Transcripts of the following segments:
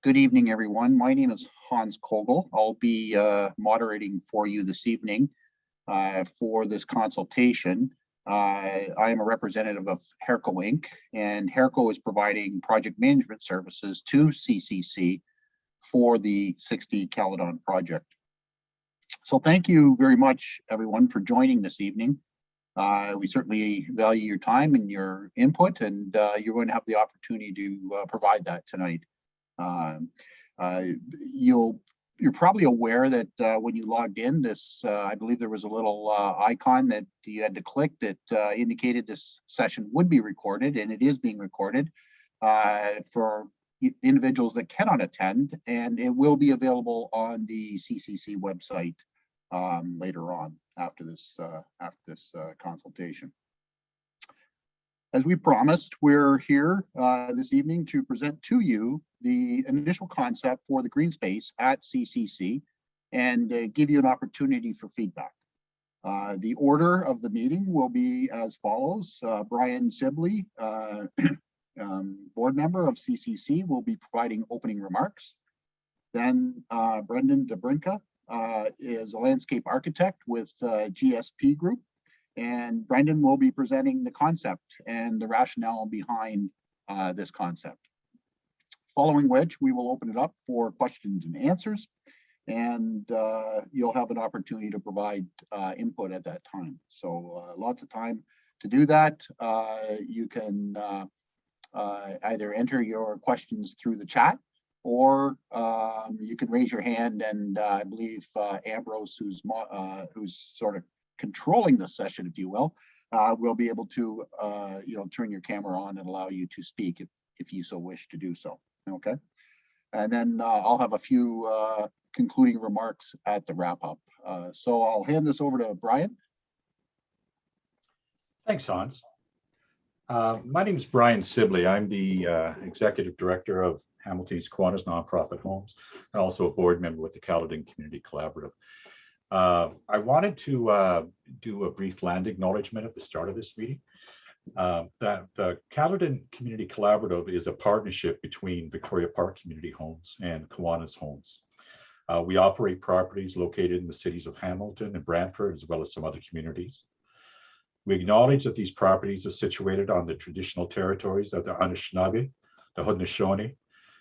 Good evening, everyone. My name is Hans Kogel. I'll be moderating for you this evening for this consultation. I am a representative of Herco Inc., and Herco is providing project management services to CCC for the 60 Caledon project. So thank you very much, everyone, for joining this evening. We certainly value your time and your input, and you're going to have the opportunity to provide that tonight. You're probably aware that when you logged in, I believe there was a little icon that you had to click that indicated this session would be recorded, and it is being recorded for individuals that cannot attend, and it will be available on the CCC website later on after this consultation. As we promised, we're here this evening to present to you the initial concept for the green space at CCC and give you an opportunity for feedback. The order of the meeting will be as follows. Brian Sibley, board member of CCC, will be providing opening remarks. Then Brendan DeBrinca is a landscape architect with GSP Group. And Brendan will be presenting the concept and the rationale behind this concept. Following which, we will open it up for questions and answers, and you'll have an opportunity to provide input at that time. So lots of time to do that. You can either enter your questions through the chat, or you can raise your hand, and I believe Ambrose, who's sort of controlling the session, if you will be able to turn your camera on and allow you to speak if you so wish to do so. Okay, and then I'll have a few concluding remarks at the wrap up. So I'll hand this over to Brian. Thanks, Hans. My name is Brian Sibley. I'm the executive director of Hamilton East Kiwanis Nonprofit Homes, and also a board member with the Caledon Community Collaborative. I wanted to do a brief land acknowledgement at the start of this meeting. The Caledon Community Collaborative is a partnership between Victoria Park Community Homes and Kiwanis Homes. We operate properties located in the cities of Hamilton and Brantford, as well as some other communities. We acknowledge that these properties are situated on the traditional territories of the Anishinaabe, the Haudenosaunee,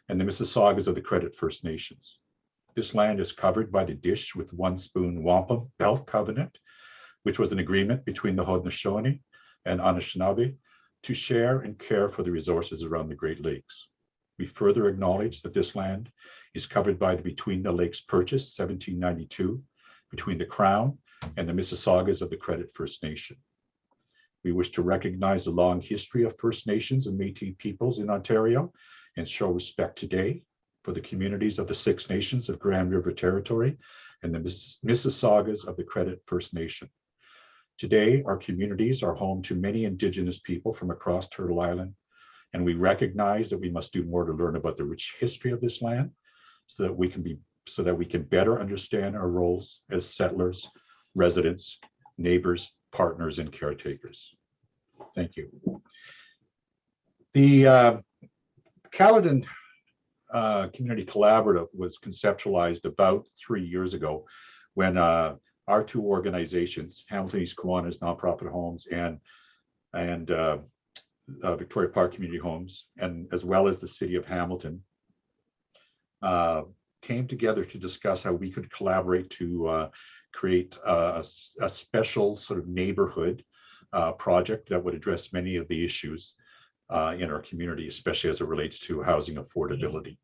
and the Mississaugas of the Credit First Nations. This land is covered by the Dish with One Spoon Wampum Belt Covenant, which was an agreement between the Haudenosaunee and Anishinaabe to share and care for the resources around the Great Lakes. We further acknowledge that this land is covered by the Between the Lakes Purchase 1792 between the Crown and the Mississaugas of the Credit First Nation. We wish to recognize the long history of First Nations and Métis peoples in Ontario and show respect today for the communities of the Six Nations of Grand River Territory and the Mississaugas of the Credit First Nation. Today, our communities are home to many Indigenous people from across Turtle Island, and we recognize that we must do more to learn about the rich history of this land so that we can better understand our roles as settlers, residents, neighbors, partners, and caretakers. Thank you. The Caledon Community Collaborative was conceptualized about 3 years ago when our two organizations, Hamilton East Kiwanis Nonprofit Homes and Victoria Park Community Homes, and as well as the City of Hamilton, came together to discuss how we could collaborate to create a special sort of neighborhood project that would address many of the issues in our community, especially as it relates to housing affordability.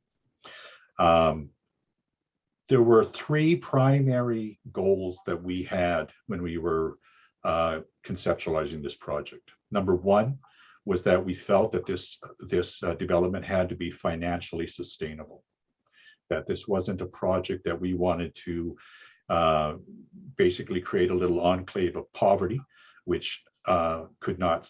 There were three primary goals that we had when we were conceptualizing this project. Number one was that we felt that this development had to be financially sustainable, that this wasn't a project that we wanted to basically create a little enclave of poverty, which could not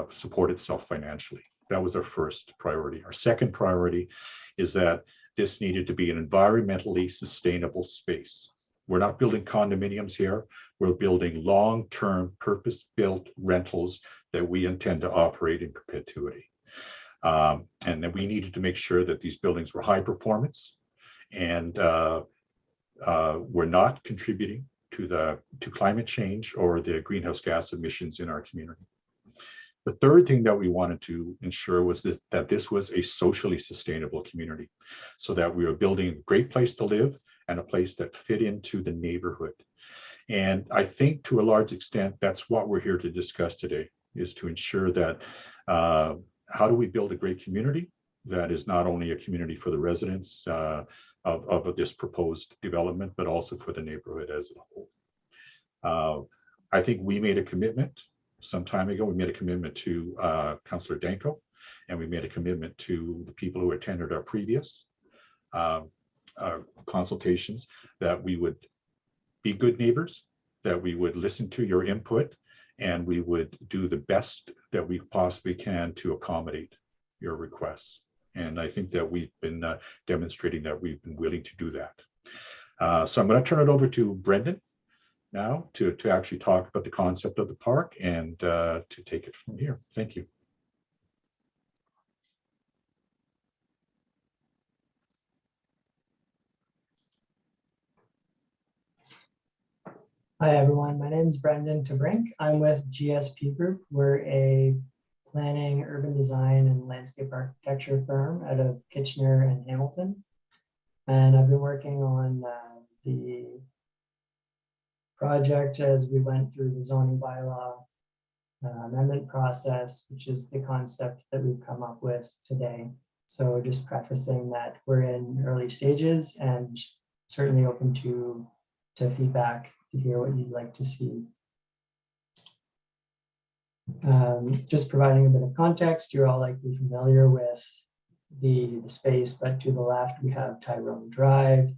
support itself financially. That was our first priority. Our second priority is that this needed to be an environmentally sustainable space. We're not building condominiums here. We're building long-term purpose-built rentals that we intend to operate in perpetuity. And then we needed to make sure that these buildings were high performance and were not contributing to climate change or the greenhouse gas emissions in our community. The third thing that we wanted to ensure was that this was a socially sustainable community, so that we were building a great place to live and a place that fit into the neighborhood. And I think to a large extent, that's what we're here to discuss today, is to ensure that how do we build a great community that is not only a community for the residents of this proposed development, but also for the neighborhood as a whole. I think we made a commitment some time ago. We made a commitment to Councillor Danko, and we made a commitment to the people who attended our previous consultations, that we would be good neighbors, that we would listen to your input, and we would do the best that we possibly can to accommodate your requests. And I think that we've been demonstrating that we've been willing to do that. So I'm going to turn it over to Brendan now to actually talk about the concept of the park and to take it from here. Thank you. Hi everyone, my name is Brendan Brink. I'm with GSP Group. We're a planning, urban design, and landscape architecture firm out of Kitchener and Hamilton. And I've been working on the project as we went through the zoning bylaw amendment process, which is the concept that we've come up with today. So just prefacing that we're in early stages and certainly open to feedback to hear what you'd like to see. Just providing a bit of context, you're all likely familiar with the space, but to the left we have Tyrone Drive,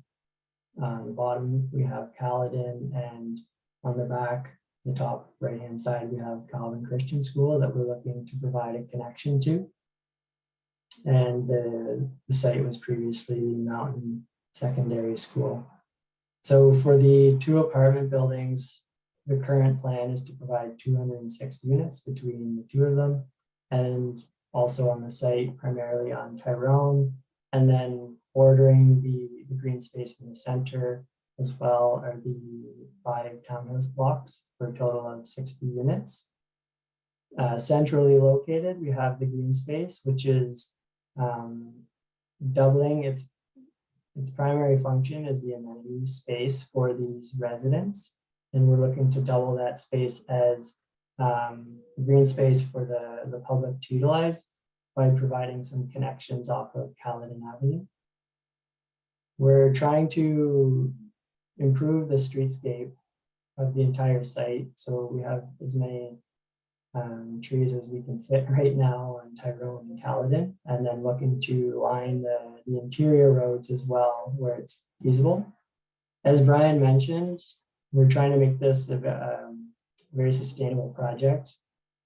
on the bottom we have Caledon, and on the back, the top right hand side, we have Calvin Christian School that we're looking to provide a connection to. And the site was previously Mountain Secondary School. So for the two apartment buildings, the current plan is to provide 206 units between the two of them, and also on the site, primarily on Tyrone, and then bordering the green space in the center as well are the 5 townhouse blocks for a total of 60 units. Centrally located, we have the green space, which is doubling its primary function is the amenity space for these residents. And we're looking to double that space as green space for the public to utilize by providing some connections off of Caledon Avenue. We're trying to improve the streetscape of the entire site. So we have as many trees as we can fit right now on Tyrone and Caledon, and then looking to line the interior roads as well where it's feasible. As Brian mentioned, we're trying to make this a very sustainable project,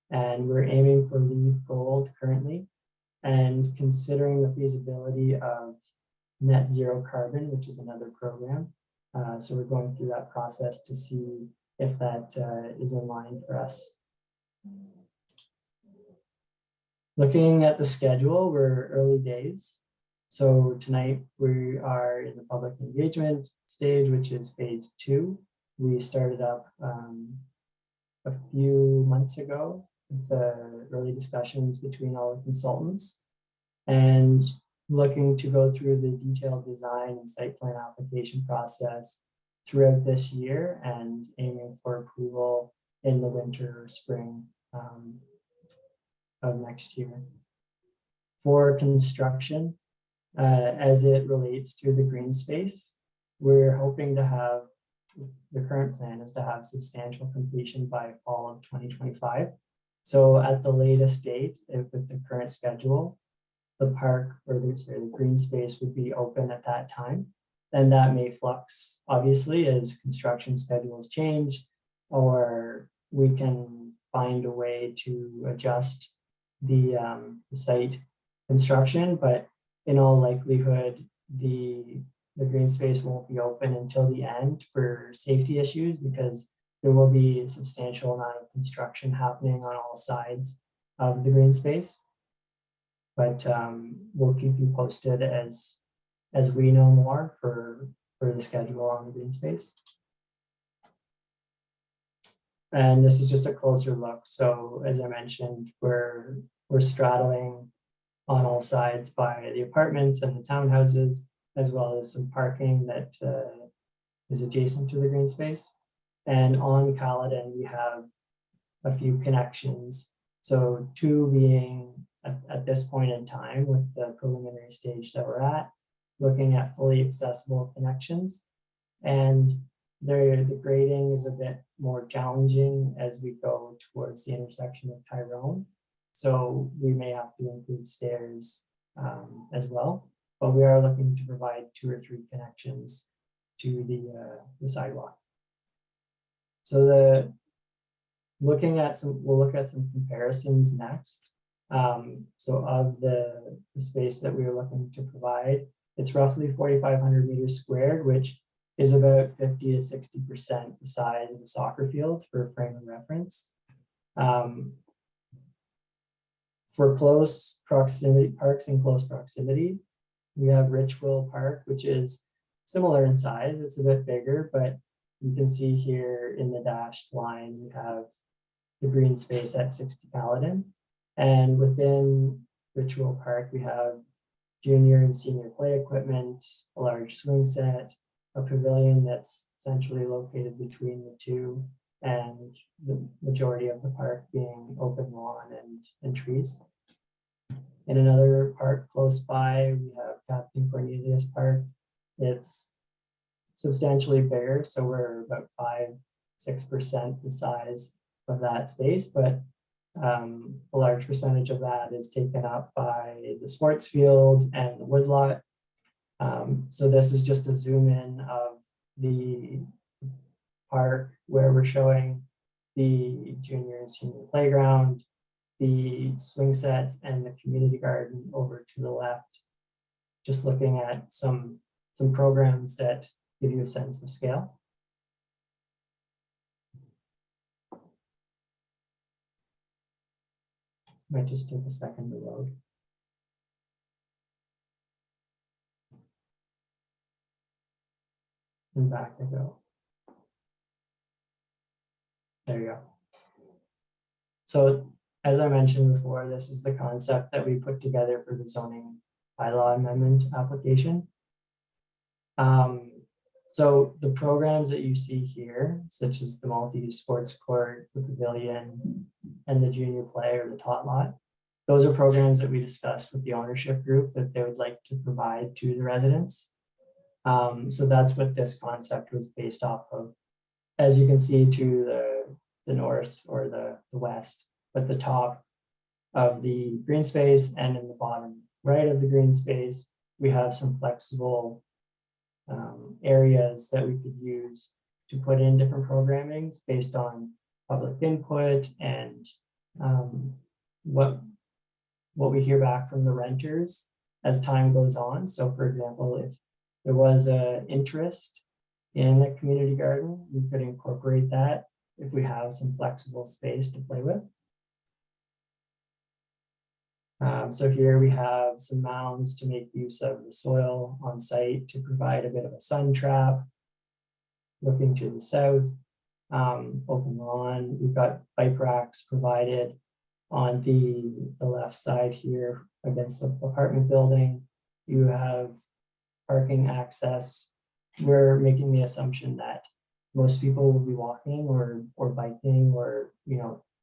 and we're aiming for LEED Gold currently, and considering the feasibility of net zero carbon, which is another program. So we're going through that process to see if that is in line for us. Looking at the schedule, we're early days. So tonight we are in the public engagement stage, which is phase 2. We started up a few months ago with the early discussions between all the consultants, and looking to go through the detailed design and site plan application process throughout this year, and aiming for approval in the winter or spring of next year. For construction, as it relates to the green space, we're hoping to have, the current plan is to have substantial completion by fall of 2025. So at the latest date, with the current schedule, the park, or the green space would be open at that time. And that may flux, obviously, as construction schedules change, or we can find a way to adjust the site construction. But in all likelihood, the green space won't be open until the end for safety issues, because there will be a substantial amount of construction happening on all sides of the green space. but we'll keep you posted as we know more for the schedule on the green space. And this is just a closer look. So as I mentioned, we're straddling on all sides by the apartments and the townhouses, as well as some parking that is adjacent to the green space. And on Caledon, we have a few connections. So two being at this point in time with the preliminary stage that we're at, looking at fully accessible connections. And the grading is a bit more challenging as we go towards the intersection of Tyrone. So we may have to include stairs as well, but we are looking to provide 2 or 3 connections to the sidewalk. So we'll look at some comparisons next. So of the space that we are looking to provide, it's roughly 4,500 meters squared, which is about 50 to 60% the size of a soccer field for a frame of reference. For close proximity, parks in close proximity, we have Richwell Park, which is similar in size. It's a bit bigger, but you can see here in the dashed line, we have the green space at 60 Caledon. And within Richwell Park, we have junior and senior play equipment, a large swing set, a pavilion that's essentially located between the two, and the majority of the park being open lawn and trees. In another park close by, we have Captain Cornelius Park. It's substantially bigger, so we're about 5-6% the size of that space, but a large percentage of that is taken up by the sports field and the woodlot. So this is just a zoom in of the park where we're showing the junior and senior playground, the swing sets, and the community garden over to the left. Just looking at some programs that give you a sense of scale. Might just take a second to load. And back I go. There you go. So as I mentioned before, this is the concept that we put together for the zoning bylaw amendment application. So the programs that you see here, such as the multi-use sports court, the pavilion, and the junior play or the tot lot, those are programs that we discussed with the ownership group that they would like to provide to the residents. So that's what this concept was based off of. As you can see to the north or the west, at the top of the green space and in the bottom right of the green space, we have some flexible areas that we could use to put in different programmings based on public input and what we hear back from the renters as time goes on. So for example, if there was an interest in a community garden, we could incorporate that if we have some flexible space to play with. So here we have some mounds to make use of the soil on site to provide a bit of a sun trap. Looking to the south, open lawn, we've got bike racks provided on the left side here against the apartment building. You have parking access. We're making the assumption that most people will be walking or biking or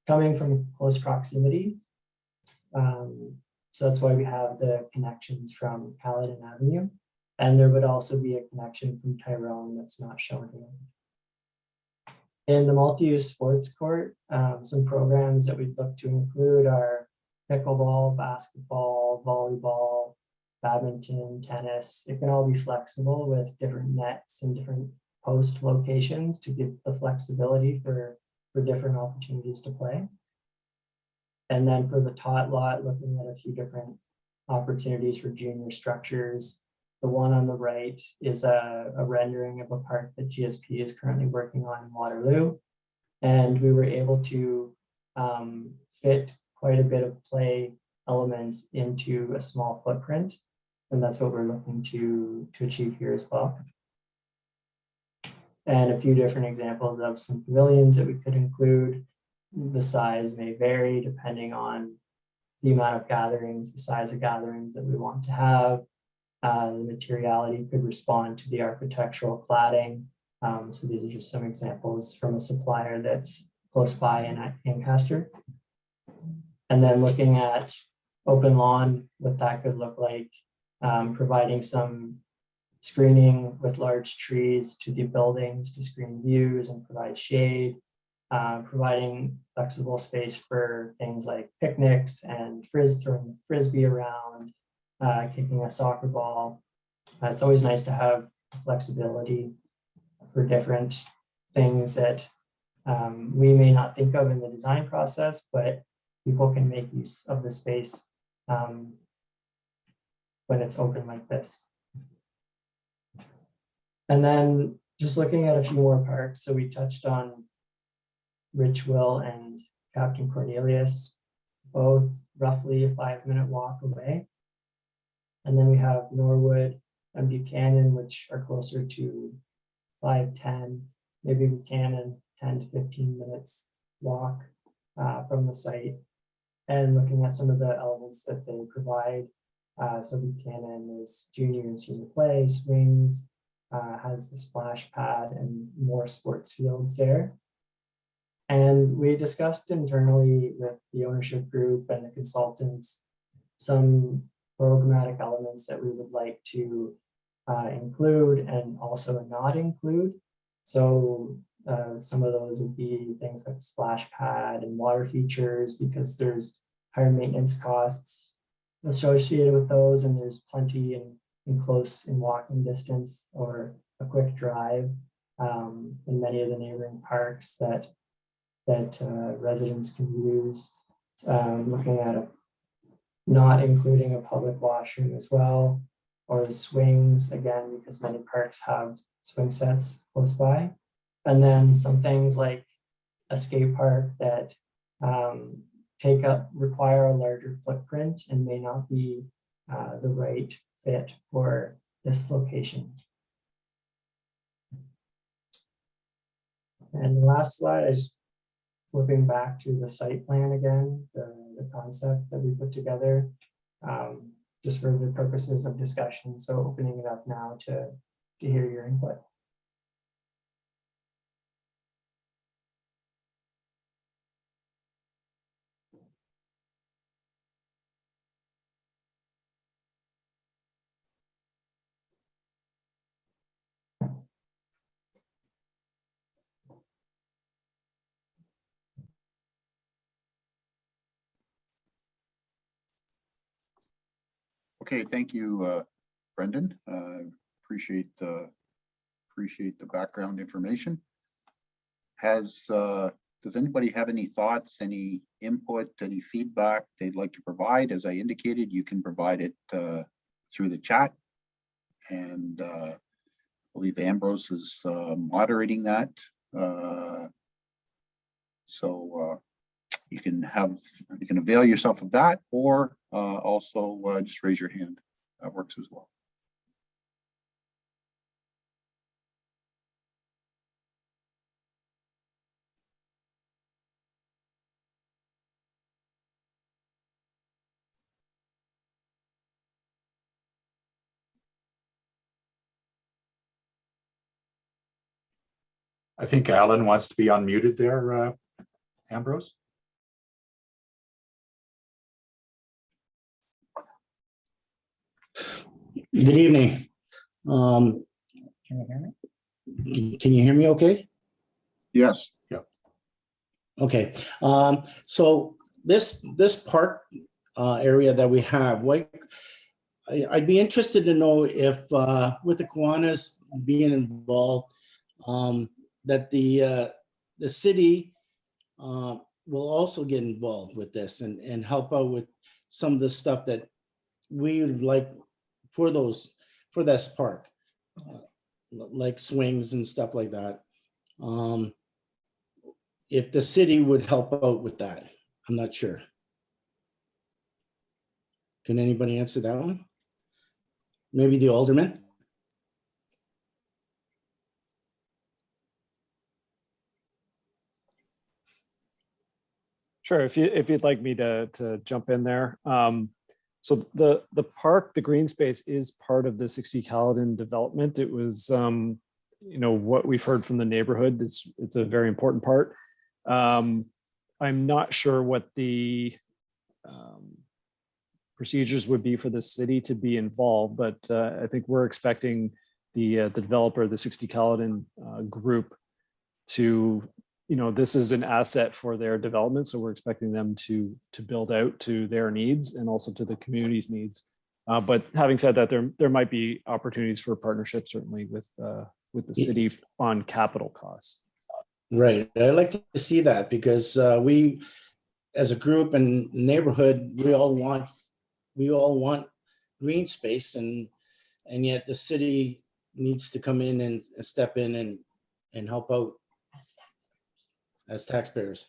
coming from close proximity. So that's why we have the connections from Caledon Avenue, and there would also be a connection from Tyrone that's not shown here. In the multi-use sports court, some programs that we'd look to include are pickleball, basketball, volleyball, badminton, tennis. It can all be flexible with different nets and different post locations to give the flexibility for different opportunities to play. And then for the tot lot, looking at a few different opportunities for junior structures. The one on the right is a rendering of a park that GSP is currently working on in Waterloo. And we were able to fit quite a bit of play elements into a small footprint. And that's what we're looking to achieve here as well. And a few different examples of some pavilions that we could include. The size may vary depending on the amount of gatherings, the size of gatherings that we want to have. The materiality could respond to the architectural cladding. So these are just some examples from a supplier that's close by in Ancaster. And then looking at open lawn, what that could look like, providing some screening with large trees to the buildings to screen views and provide shade, providing flexible space for things like picnics and throwing frisbee around, kicking a soccer ball. It's always nice to have flexibility for different things that we may not think of in the design process, but people can make use of the space when it's open like this. And then just looking at a few more parks. So we touched on Richville and Captain Cornelius, both roughly a 5-minute walk away. And then we have Norwood and Buchanan, which are closer to 5-10, maybe Buchanan 10 to 15 minutes walk from the site. And looking at some of the elements that they provide. So Buchanan is junior and senior play, swings, has the splash pad and more sports fields there. And we discussed internally with the ownership group and the consultants some programmatic elements that we would like to include and also not include. So some of those would be things like splash pad and water features, because there's higher maintenance costs associated with those, and there's plenty in walking distance or a quick drive in many of the neighboring parks that residents can use. Looking at not including a public washroom as well, or the swings, again, because many parks have swing sets close by. And then some things like a skate park that require a larger footprint and may not be the right fit for this location. And the last slide, I just flipping back to the site plan again, the concept that we put together, just for the purposes of discussion. So opening it up now to hear your input. Okay, thank you, Brendan. Appreciate the background information. Does anybody have any thoughts, any input, any feedback they'd like to provide? As I indicated, you can provide it through the chat, and I believe Ambrose is moderating that. So you can avail yourself of that, or also just raise your hand. That works as well. I think Alan wants to be unmuted there, Ambrose. Good evening. Can you hear me? Can you hear me okay? Yes. Yep. Okay. So this park area that we have, I'd be interested to know if with the Kiwanis being involved, that the city will also get involved with this and help out with some of the stuff that we would like for this park, like swings and stuff like that. If the city would help out with that, I'm not sure. Can anybody answer that one? Maybe the alderman? Sure, if you'd like me to jump in there. So the park, the green space is part of the 60 Caledon development. It was, what we've heard from the neighborhood. It's a very important part. I'm not sure what the procedures would be for the city to be involved, but I think we're expecting the developer, the 60 Caledon group, to, this is an asset for their development, so we're expecting them to build out to their needs and also to the community's needs. But having said that, there might be opportunities for partnership, certainly with the city on capital costs. Right. I like to see that because we, as a group and neighborhood, we all want green space, and yet the city needs to come in and step in and help out as taxpayers.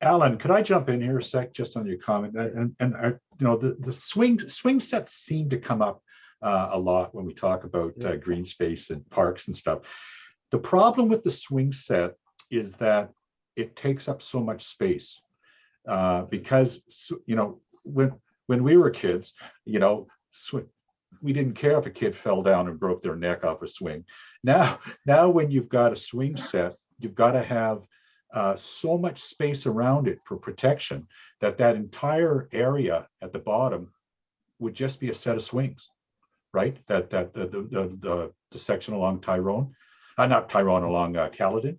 Alan, could I jump in here a sec just on your comment? The swing sets seem to come up a lot when we talk about green space and parks and stuff. The problem with the swing set is that it takes up so much space because when we were kids, we didn't care if a kid fell down and broke their neck off a swing. Now when you've got a swing set, you've got to have so much space around it for protection that entire area at the bottom would just be a set of swings, right? The section along along Caledon.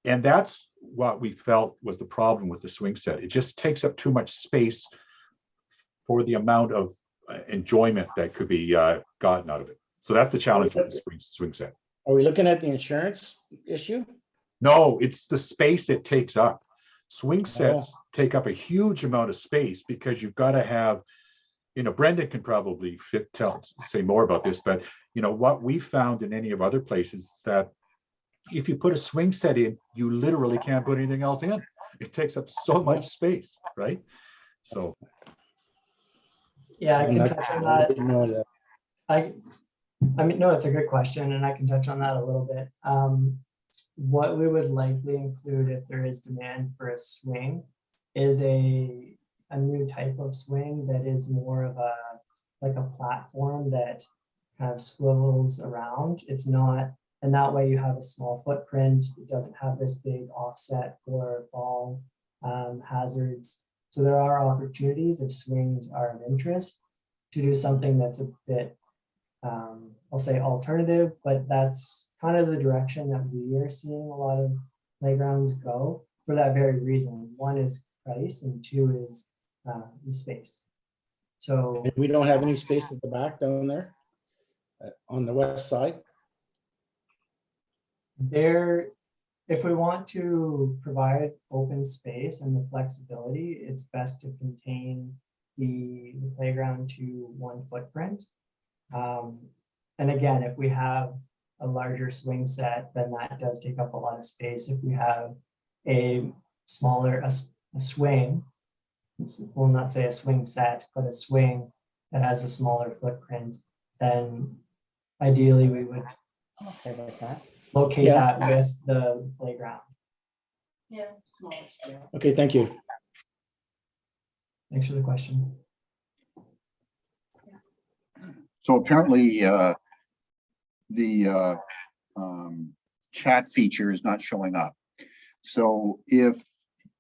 And that's what we felt was the problem with the swing set. It just takes up too much space for the amount of enjoyment that could be gotten out of it. So that's the challenge with the swing set. Are we looking at the insurance issue? No, it's the space it takes up. Swing sets take up a huge amount of space because you've got to have, Brendan can probably say more about this, but what we found in any of other places is that if you put a swing set in, you literally can't put anything else in. It takes up so much space, right? So. Yeah, I can touch on that. I mean, no, it's a good question, and I can touch on that a little bit. What we would likely include if there is demand for a swing is a new type of swing that is more of a platform that kind of swivels around. It's not, and that way you have a small footprint. It doesn't have this big offset for fall hazards. So there are opportunities if swings are of interest to do something that's a bit, I'll say alternative, but that's kind of the direction that we are seeing a lot of playgrounds go for that very reason. One is price and two is the space. So we don't have any space at the back down there on the west side. If we want to provide open space and the flexibility, it's best to contain the playground to one footprint. And again, if we have a larger swing set, then that does take up a lot of space. If we have a smaller, a swing, we'll not say a swing set, but a swing that has a smaller footprint, then ideally we would locate that with the playground. Yeah, smaller scale. Okay, thank you. Thanks for the question. So apparently the chat feature is not showing up. So if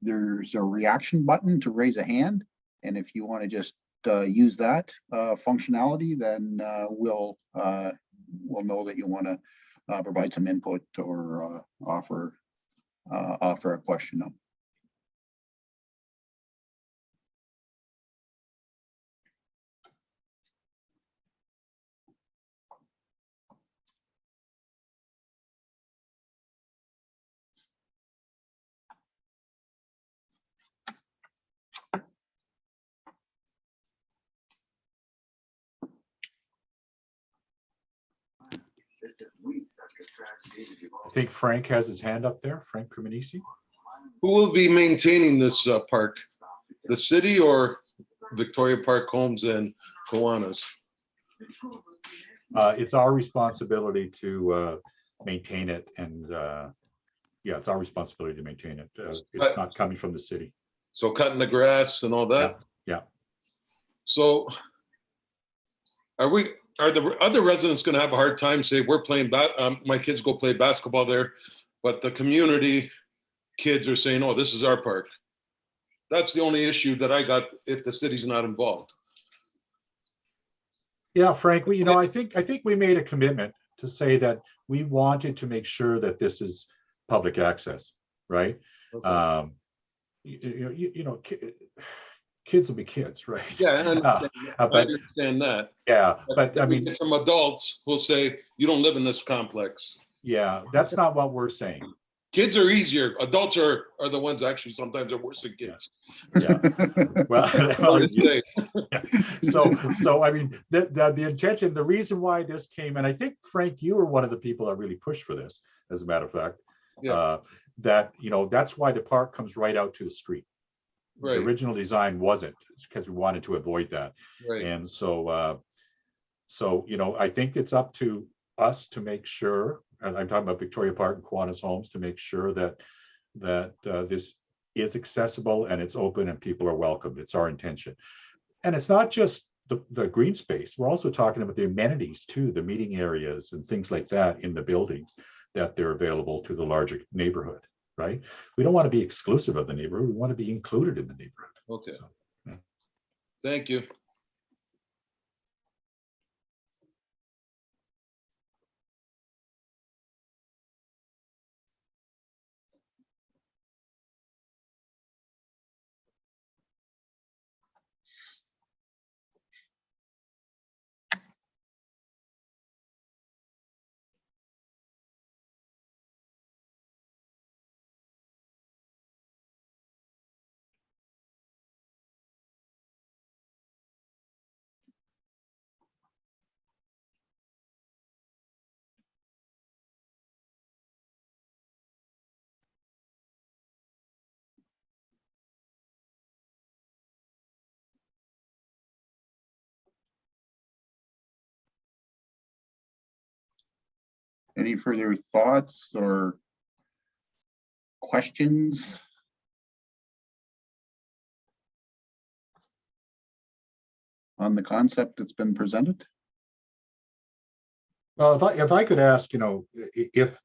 there's a reaction button to raise a hand, and if you want to just use that functionality, then we'll know that you want to provide some input or offer a question up. I think Frank has his hand up there, Frank Cremonesi. Who will be maintaining this park? The city or Victoria Park Homes and Kiwanis? It's our responsibility to maintain it, and yeah, it's our responsibility to maintain it. It's not coming from the city. So cutting the grass and all that? Yeah. So are the other residents going to have a hard time say we're playing, my kids go play basketball there, but the community kids are saying, oh, this is our park? That's the only issue that I got if the city's not involved. Yeah, Frank, I think we made a commitment to say that we wanted to make sure that this is public access, right? Okay. Kids will be kids, right? Yeah, I understand, I but understand that. yeah, but I we mean, get some adults will say, you don't live in this complex. yeah, that's not what we're saying. Kids are easier. Adults are the ones actually sometimes are worse than kids. Yeah. Well, Hard to say. so I mean, the intention, the reason why this came, and I think Frank, you were one of the people that really pushed for this, as a matter of fact. Yeah. That that's why the park comes right out to the street. Right. The original design wasn't, because we wanted to avoid that. Right. And so I think it's up to us to make sure, and I'm talking about Victoria Park and Kiwanis Homes, to make sure that this is accessible and it's open and people are welcomed. It's our intention. And it's not just the green space. We're also talking about the amenities too, the meeting areas and things like that in the buildings, that they're available to the larger neighborhood, right? We don't want to be exclusive of the neighborhood. We want to be included in the neighborhood. Okay. So, yeah. Thank you. Any further thoughts or questions? On the concept that's been presented? Well, if I could ask, if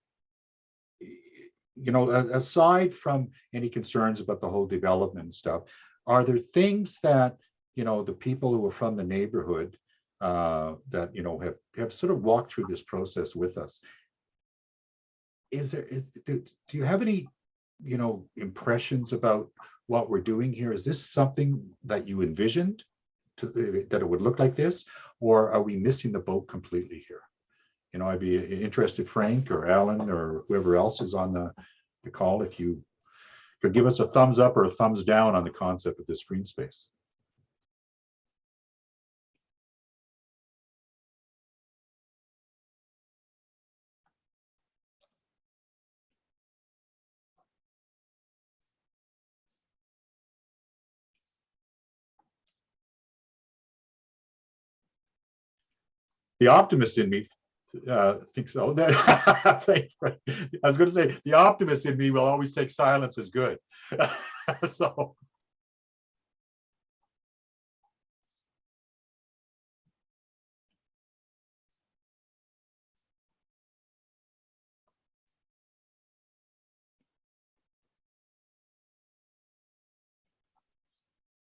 aside from any concerns about the whole development stuff, are there things that the people who are from the neighborhood that have sort of walked through this process with us? Do you have any impressions about what we're doing here? Is this something that you envisioned that it would look like this, or are we missing the boat completely here? I'd be interested, Frank or Alan or whoever else is on the call, if you could give us a thumbs up or a thumbs down on the concept of this green space. The optimist in me thinks so. I was going to say the optimist in me will always take silence as good. So.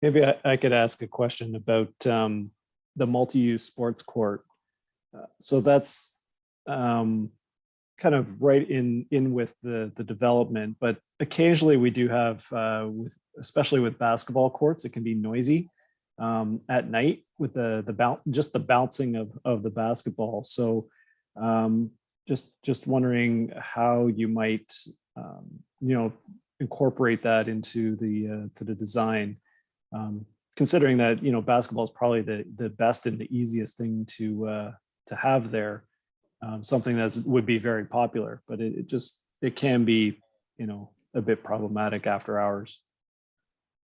Maybe I could ask a question about the multi-use sports court. So that's kind of right in with the development, but occasionally we do have, especially with basketball courts, it can be noisy at night with just the bouncing of the basketball. So just wondering how you might incorporate that into the design. Considering that basketball is probably the best and the easiest thing to have there, something that would be very popular, but it can be a bit problematic after hours.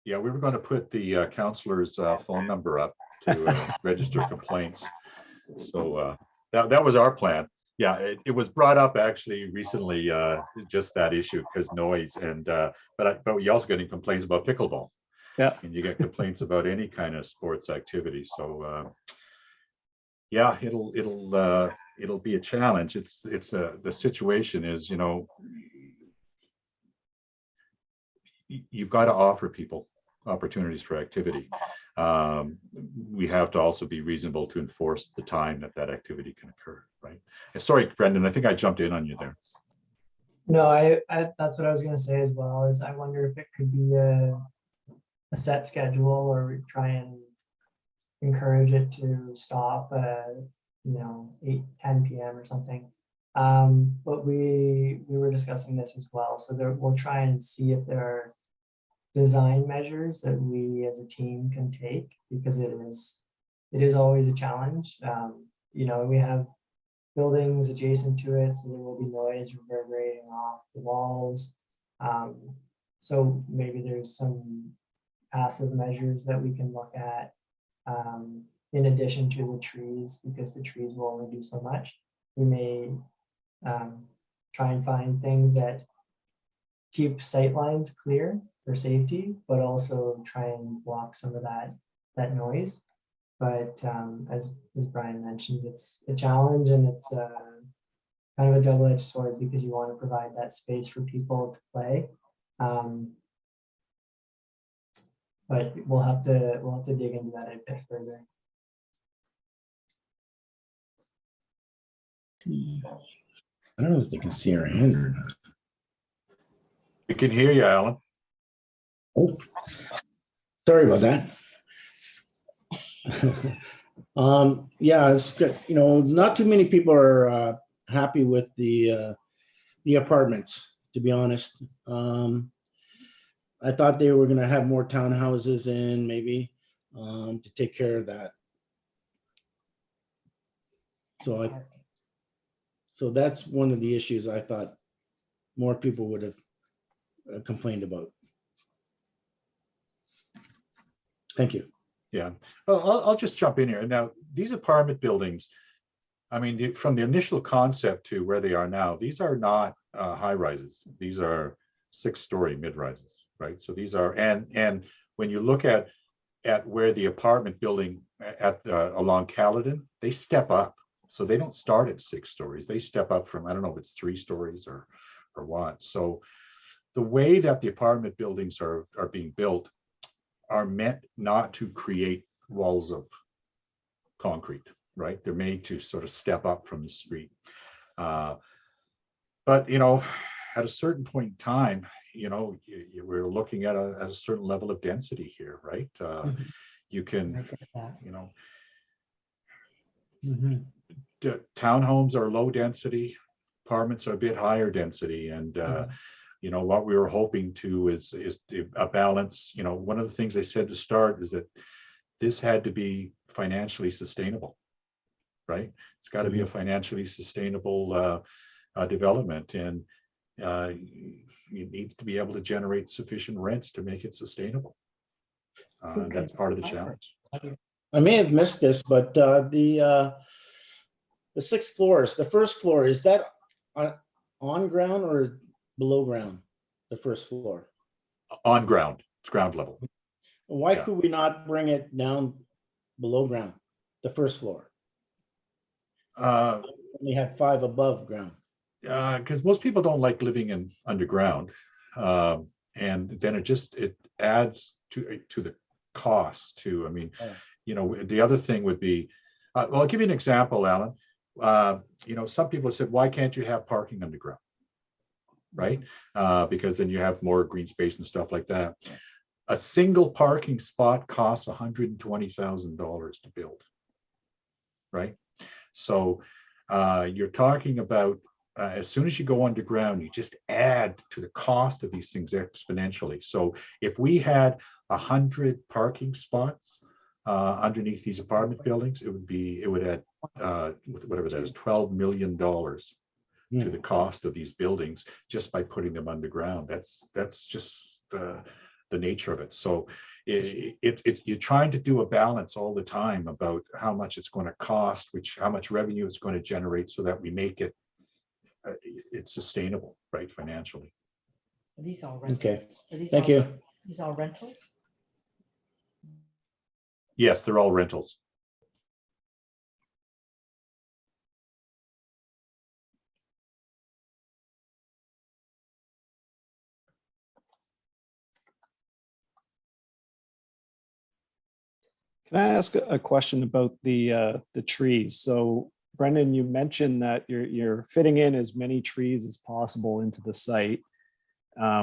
Yeah, we were going to put the counselor's phone number up to register complaints. So that was our plan. Yeah, it was brought up actually recently, just that issue because noise but you're also getting complaints about pickleball. Yeah. And you get complaints about any kind of sports activity. So yeah, it'll be a challenge. The situation is, you've got to offer people opportunities for activity. We have to also be reasonable to enforce the time that activity can occur, right? Sorry, Brendan, I think I jumped in on you there. No, I that's what I was gonna say as well, is I wonder if it could be a set schedule, or we try and encourage it to stop at, 8-10 p.m. or something. But we were discussing this as well. So we'll try and see if there are design measures that we as a team can take, because it is always a challenge. We have buildings adjacent to it, so there will be noise reverberating off the walls. So maybe there's some passive measures that we can look at, in addition to the trees, because the trees will only do so much. We may try and find things that keep sight lines clear for safety, but also try and block some of that noise. But as Brian mentioned, it's a challenge, and it's kind of a double-edged sword, because you want to provide that space for people to play. But we'll have to dig into that a bit further. I don't know if they can see our hand or not. We can hear you, Alan. Oh, sorry about that. Yeah, it's good. Not too many people are happy with the apartments, to be honest. I thought they were going to have more townhouses in, maybe, to take care of that. So that's one of the issues I thought more people would have complained about. Thank you. Yeah, well, I'll just jump in here. Now, these apartment buildings, I mean, from the initial concept to where they are now, these are not high rises. These are 6-story mid rises, right? So these are, and when you look at where the apartment building along Caledon, they step up. So they don't start at 6 stories. They step up from, I don't know if it's 3 stories or what. So the way that the apartment buildings are being built are meant not to create walls of concrete, right? They're made to sort of step up from the street. But, at a certain point in time, we're looking at a certain level of density here, right? You can, townhomes are low density, apartments are a bit higher density. And, what we were hoping to is a balance. One of the things they said to start is that this had to be financially sustainable, right? It's got to be a financially sustainable development, and it needs to be able to generate sufficient rents to make it sustainable. That's part of the challenge. I may have missed this, but the 6 floors, the first floor, is that on ground or below ground? The first floor? On ground. It's ground level. Why Yeah. could we not bring it down below ground, the first floor? We have 5 above ground. Because most people don't like living in underground, and then it adds to the cost too. I mean, the other thing would be, well, I'll give you an example, Alan. Some people have said, why can't you have parking underground? Right? Because then you have more green space and stuff like that. A single parking spot costs $120,000 to build, right? So you're talking about, as soon as you go underground, you just add to the cost of these things exponentially. So if we had 100 parking spots underneath these apartment buildings, it would add whatever that is, $12 million to the cost of these buildings just by putting them underground. That's just the nature of it. So you're trying to do a balance all the time about how much it's going to cost, how much revenue it's going to generate, so that we make it it's sustainable, right, financially. Are these all rentals? Okay, Are these thank all- you. These all rentals? Yes, they're all rentals. Can I ask a question about the trees? So Brendan, you mentioned that you're fitting in as many trees as possible into the site,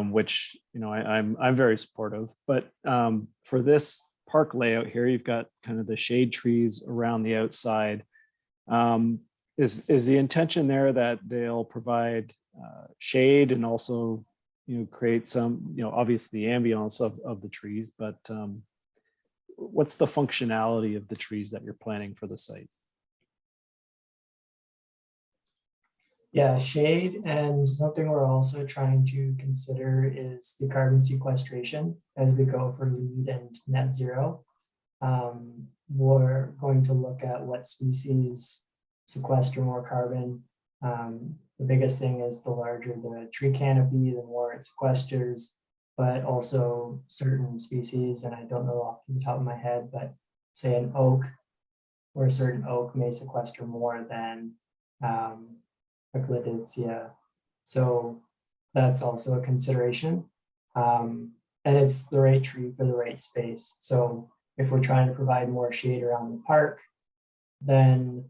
which, you know, I'm very supportive. But for this park layout here, you've got kind of the shade trees around the outside. Is the intention there that they'll provide shade and also, you know, create some, you know, obviously the ambience of the trees, but what's the functionality of the trees that you're planning for the site? Yeah, shade, and something we're also trying to consider is the carbon sequestration as we go for LEED and net zero. We're going to look at what species sequester more carbon. The biggest thing is the larger the tree canopy, the more it sequesters, but also certain species, and I don't know off the top of my head, but say an oak, or a certain oak may sequester more than Eclidacea. So that's also a consideration. And it's the right tree for the right space. So if we're trying to provide more shade around the park, then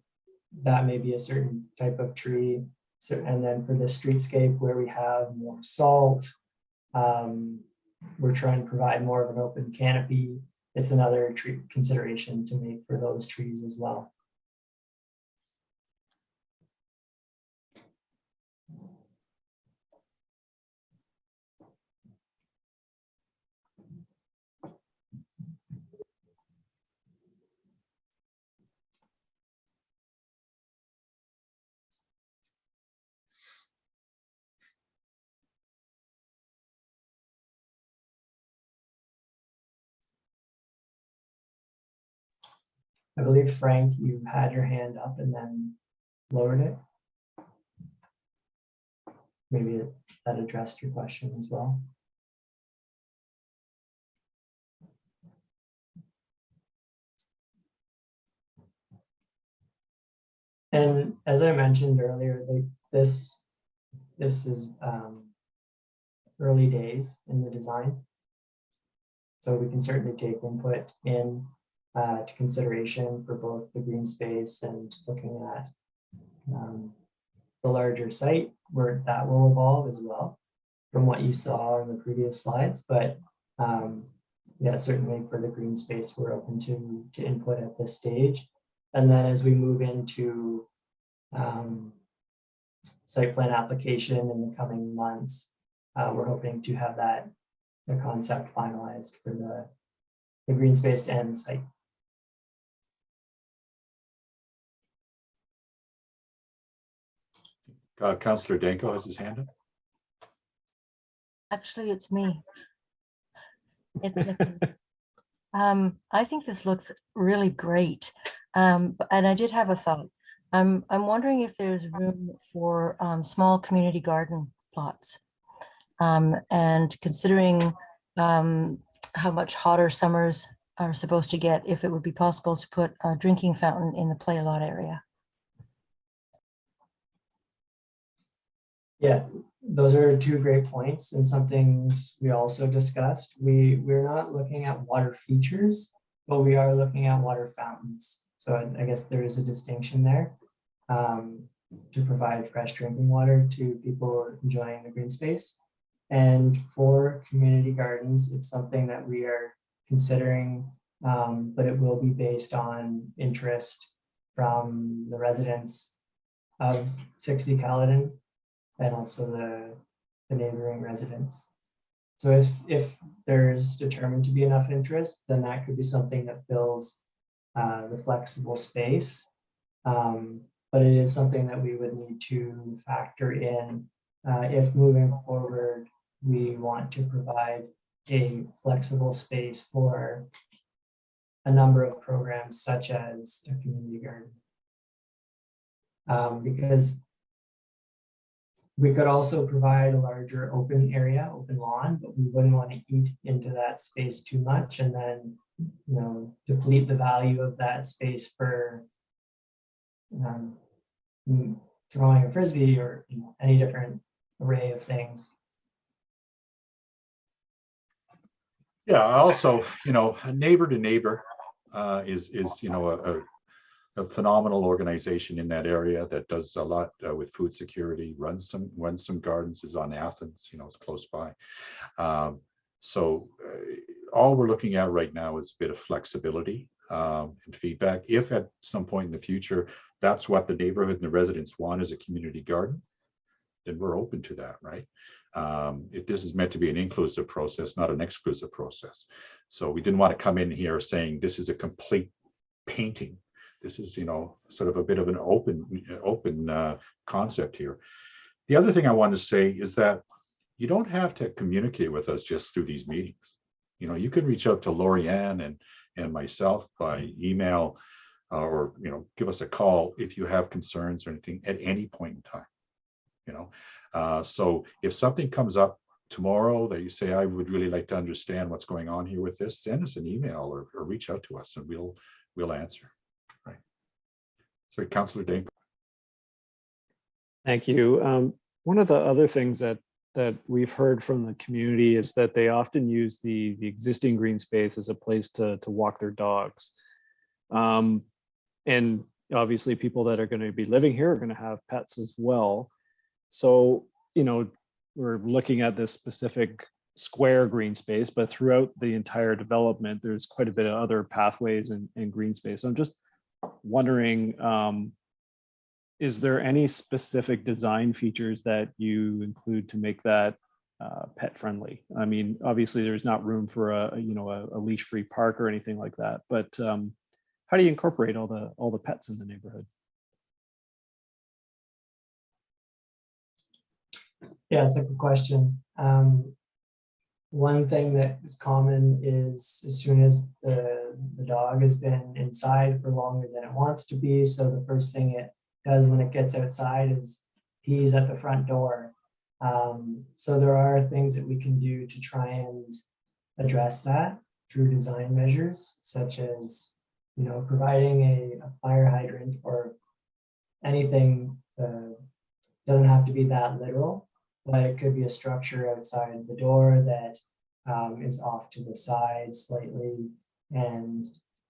that may be a certain type of tree. So, and then for the streetscape where we have more salt, we're trying to provide more of an open canopy. It's another tree consideration to make for those trees as well. I believe, Frank, you had your hand up and then lowered it. Maybe that addressed your question as well. And as I mentioned earlier, this is early days in the design. So we can certainly take input in to consideration for both the green space and looking at the larger site where that will evolve as well from what you saw in the previous slides. But yeah, certainly for the green space, we're open to input at this stage. And then as we move into site plan application in the coming months, we're hoping to have the concept finalized for the green space and site. Councillor Danko has his hand up. Actually, it's me. It's Nikki. I think this looks really great. And I did have a thought. I'm wondering if there's room for small community garden plots. And considering how much hotter summers are supposed to get, if it would be possible to put a drinking fountain in the play lot area. Yeah, those are two great points and some things we also discussed. We're not looking at water features, but we are looking at water fountains. So I guess there is a distinction there to provide fresh drinking water to people enjoying the green space. And for community gardens, it's something that we are considering, but it will be based on interest from the residents of 60 Caledon and also the neighboring residents. So if there's determined to be enough interest, then that could be something that fills the flexible space. But it is something that we would need to factor in if moving forward, we want to provide a flexible space for a number of programs such as a community garden. Because we could also provide a larger open area, open lawn, but we wouldn't want to eat into that space too much and then, deplete the value of that space for throwing a frisbee or any different array of things. Yeah, also, neighbor to neighbor is a phenomenal organization in that area that does a lot with food security, runs some gardens, is on Athens, it's close by. So all we're looking at right now is a bit of flexibility and feedback. If at some point in the future, that's what the neighborhood and the residents want, is a community garden, then we're open to that, right? This is meant to be an inclusive process, not an exclusive process. So we didn't want to come in here saying this is a complete painting. This is, sort of a bit of an open concept here. The other thing I want to say is that you don't have to communicate with us just through these meetings. You can reach out to Lorianne and myself by email or, give us a call if you have concerns or anything at any point in time. So if something comes up tomorrow that you say, I would really like to understand what's going on here with this, send us an email or reach out to us and we'll answer. Right. So Councillor Dane. Thank you. One of the other things that we've heard from the community is that they often use the existing green space as a place to walk their dogs. And obviously people that are going to be living here are going to have pets as well. So, we're looking at this specific square green space, but throughout the entire development, there's quite a bit of other pathways and green space. So I'm just wondering, is there any specific design features that you include to make that pet friendly? I mean, obviously there's not room for a leash-free park or anything like that, but how do you incorporate all the pets in the neighborhood? Yeah, it's a good question. One thing that is common is as soon as the dog has been inside for longer than it wants to be, so the first thing it does when it gets outside is pees at the front door. So there are things that we can do to try and address that through design measures, such as providing a fire hydrant or anything. Doesn't have to be that literal, but it could be a structure outside the door that is off to the side slightly, and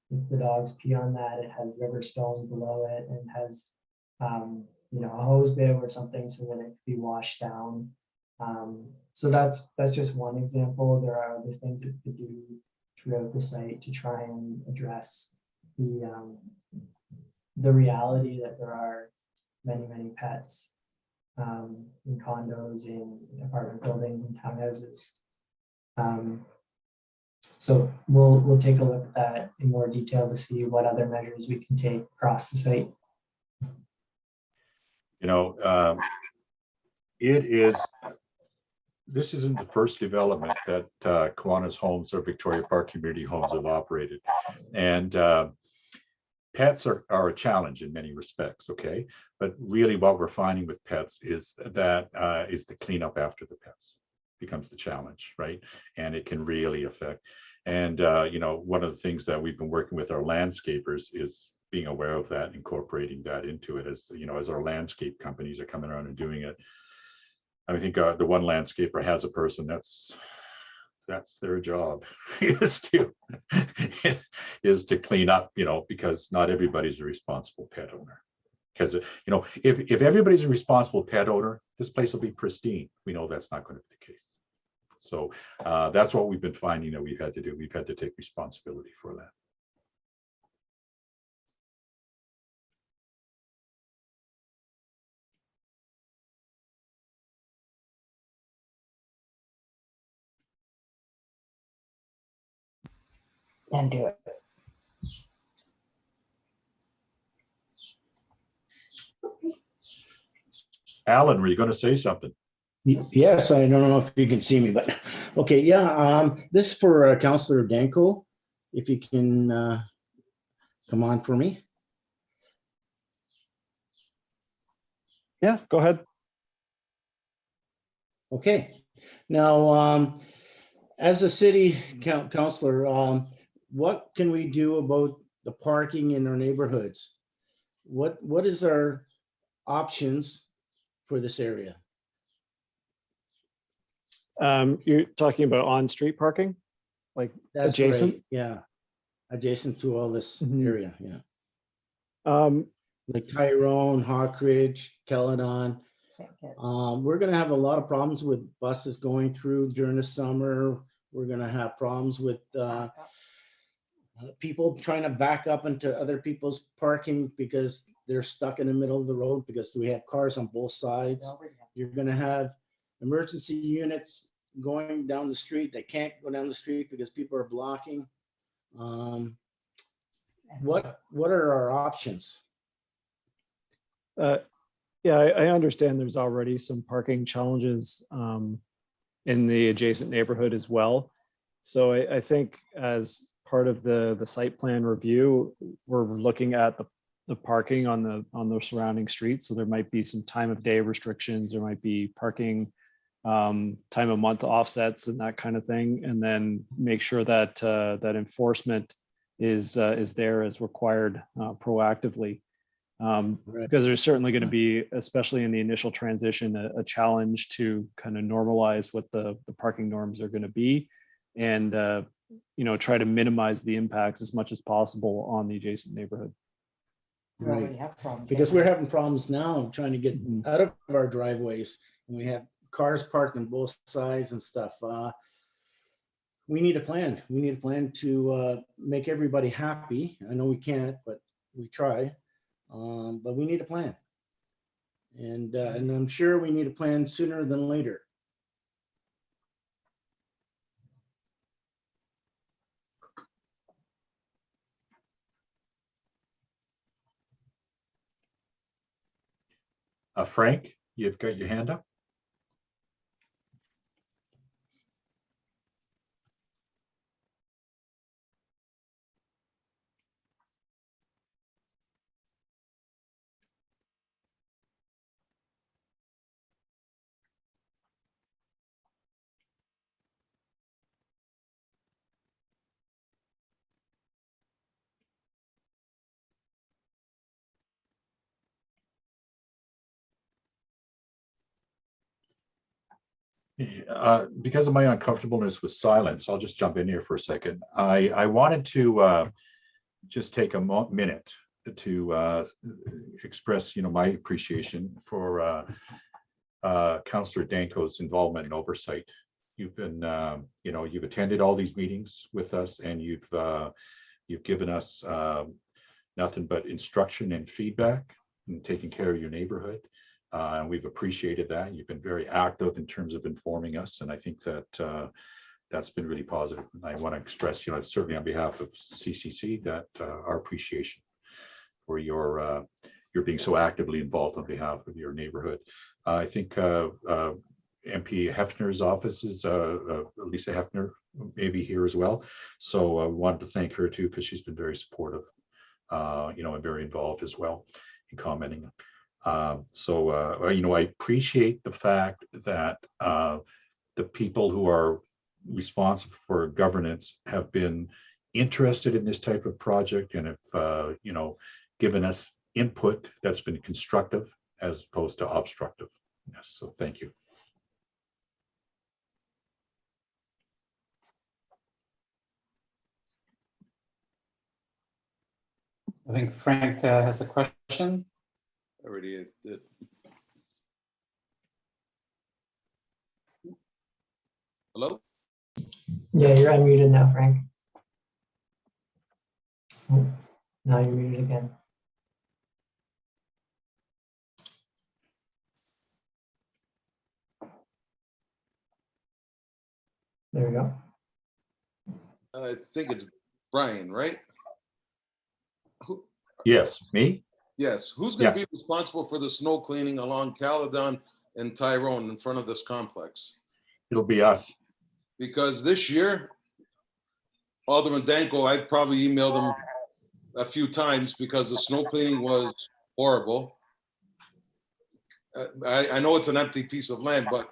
if the dogs pee on that, it has river stones below it and has a hose bib or something so that it can be washed down. So that's just one example. There are other things that we could do throughout the site to try and address the reality that there are many pets in condos, in apartment buildings, and townhouses. So we'll take a look at that in more detail to see what other measures we can take across the site. This isn't the first development that Kiwanis Homes or Victoria Park Community Homes have operated. And pets are a challenge in many respects, okay? But really what we're finding with pets is that is the cleanup after the pets becomes the challenge, right? And it can really affect. And, one of the things that we've been working with our landscapers is being aware of that, incorporating that into it as, as our landscape companies are coming around and doing it. I think the one landscaper has a person that's their job is to clean up, because not everybody's a responsible pet owner. Because, if everybody's a responsible pet owner, this place will be pristine. We know that's not going to be the case. So that's what we've been finding that we've had to do. We've had to take responsibility for that. And do it. Alan, were you going to say something? Yes, I don't know if you can see me, but Okay, yeah, this is for Councillor Danko. If you can come on for me. Yeah, go ahead. Okay, now, as a city councillor, what can we do about the parking in our neighborhoods? What is our options for this area? You're talking about on-street parking, like That's adjacent? right, yeah, adjacent to all this Mhm. area, yeah. Um, Like Tyrone, Hawk Ridge, Caledon. We're gonna have a lot of problems with buses going through during the summer. We're gonna have problems with people trying to back up into other people's parking because they're stuck in the middle of the road because we have cars on both sides. You're gonna have emergency units going down the street. They can't go down the street because people are blocking. What are our options? yeah, I understand there's already some parking challenges in the adjacent neighborhood as well. So I think as part of the site plan review, we're looking at the parking on the surrounding streets. So there might be some time of day restrictions. There might be parking time of month offsets and that kind of thing, and then make sure that that enforcement is there as required proactively. Because there's certainly going to be, especially in the initial transition, a challenge to kind of normalize what the parking norms are going to be, and try to minimize the impacts as much as possible on the adjacent neighborhood. Right, because we're having problems now trying to get out of our driveways, and we have cars parked on both sides and stuff. We need a plan. We need a plan to make everybody happy. I know we can't, but we try. But we need a plan. And I'm sure we need a plan sooner than later. Frank, you've got your hand up. Because of my uncomfortableness with silence, I'll just jump in here for a second. I wanted to just take a minute to express, my appreciation for Councillor Danko's involvement and oversight. You've been, you've attended all these meetings with us, and you've given us nothing but instruction and feedback and taking care of your neighborhood. And we've appreciated that. You've been very active in terms of informing us, and I think that that's been really positive. And I want to express, certainly on behalf of CCC, that our appreciation for your being so actively involved on behalf of your neighborhood. I think MP Hefner's office is Lisa Hefner may be here as well. So I wanted to thank her too, because she's been very supportive, and very involved as well in commenting. I appreciate the fact that the people who are responsible for governance have been interested in this type of project and have, given us input that's been constructive as opposed to obstructive. Yes, so thank you. I think Frank has a question. Already did. Hello? Yeah, you're unmuted now, Frank. Oh, now you're muted again. There we go. I think it's Brian, right? Yes, me? Yes. Who's going to be responsible for the snow cleaning along Caledon and Tyrone in front of this complex? It'll be us. because this year, Alderman Danko, I've probably emailed him a few times because the snow cleaning was horrible. I know it's an empty piece of land, but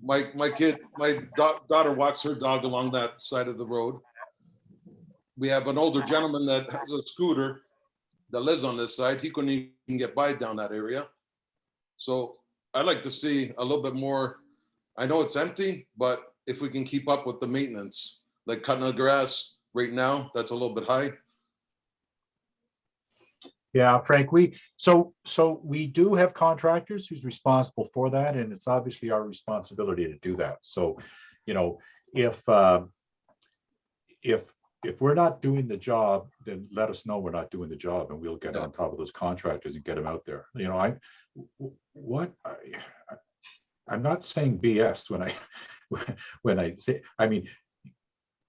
my daughter walks her dog along that side of the road. We have an older gentleman that has a scooter that lives on this side. He couldn't even get by down that area. So I'd like to see a little bit more. I know it's empty, but if we can keep up with the maintenance, like cutting the grass right now, that's a little bit high. Yeah, Frank, we do have contractors who's responsible for that, and it's obviously our responsibility to do that. So, you know, if we're not doing the job, then let us know we're not doing the job, and we'll get on top of those contractors and get them out there. You know, I'm not saying BS when I say, I mean,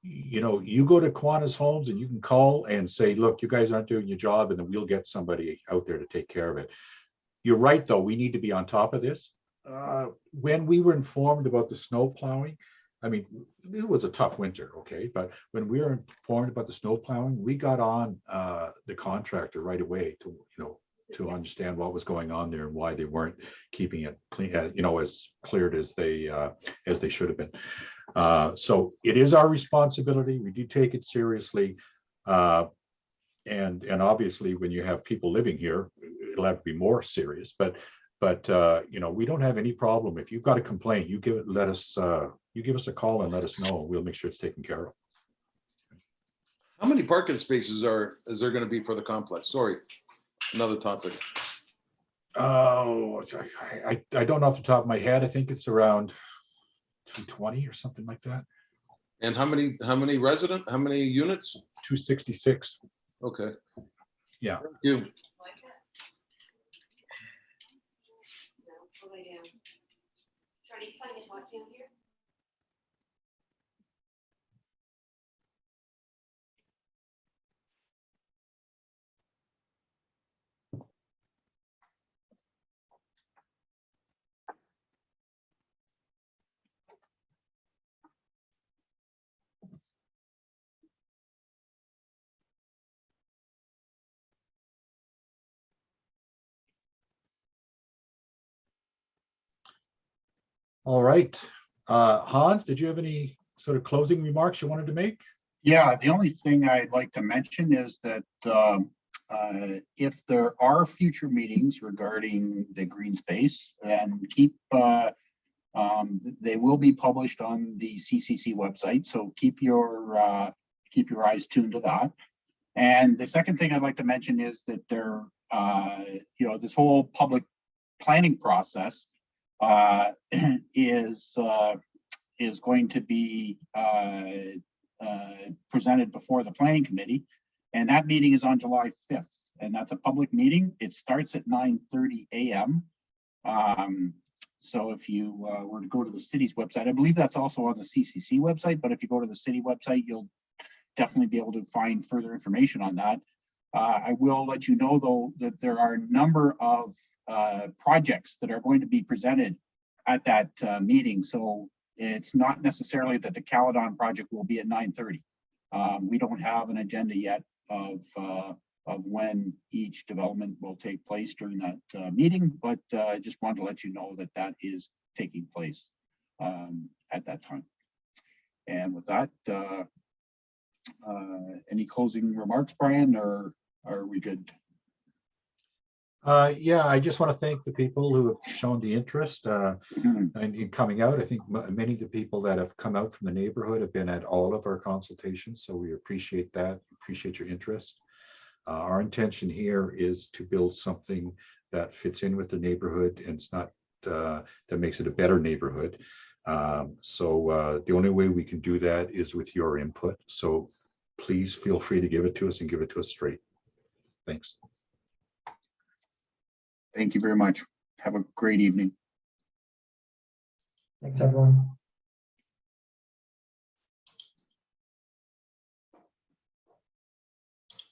you know, you go to Kiwanis Homes and you can call and say, look, you guys aren't doing your job, and then we'll get somebody out there to take care of it. You're right, though, we need to be on top of this. When we were informed about the snow plowing, I mean, it was a tough winter, okay, but when we were informed about the snow plowing, we got on the contractor right away to, you know, to understand what was going on there and why they weren't keeping it clean, you know, as cleared as they should have been. So it is our responsibility. We do take it seriously. And obviously when you have people living here, it'll have to be more serious, but you know, we don't have any problem. If you've got a complaint, you give us a call and let us know. We'll make sure it's taken care of. How many parking spaces is there going to be for the complex? Sorry, another topic. Oh, I don't know off the top of my head. I think it's around 220 or something like that. And how many units? 266. Okay. Yeah. Thank you. All right. Hans, did you have any sort of closing remarks you wanted to make? Yeah, the only thing I'd like to mention is that if there are future meetings regarding the green space, then they will be published on the CCC website. So keep your eyes tuned to that. And the second thing I'd like to mention is that you know, this whole public planning process is going to be presented before the planning committee, and that meeting is on July 5th, and that's a public meeting. It starts at 9:30 a.m. So if you were to go to the city's website, I believe that's also on the CCC website, but if you go to the city website, you'll definitely be able to find further information on that. I will let you know, though, that there are a number of projects that are going to be presented at that meeting. So it's not necessarily that the Caledon project will be at 9:30. We don't have an agenda yet of when each development will take place during that meeting, but I just wanted to let you know that that is taking place at that time. And with that, any closing remarks, Brian, or are we good? Yeah, I just want to thank the people who have shown the interest in coming out. I think many of the people that have come out from the neighborhood have been at all of our consultations, so we appreciate that, appreciate your interest. Our intention here is to build something that fits in with the neighborhood, and it's not that makes it a better neighborhood. So the only way we can do that is with your input. So please feel free to give it to us, and give it to us straight. Thanks. Thank you very much. Have a great evening. Thanks, everyone.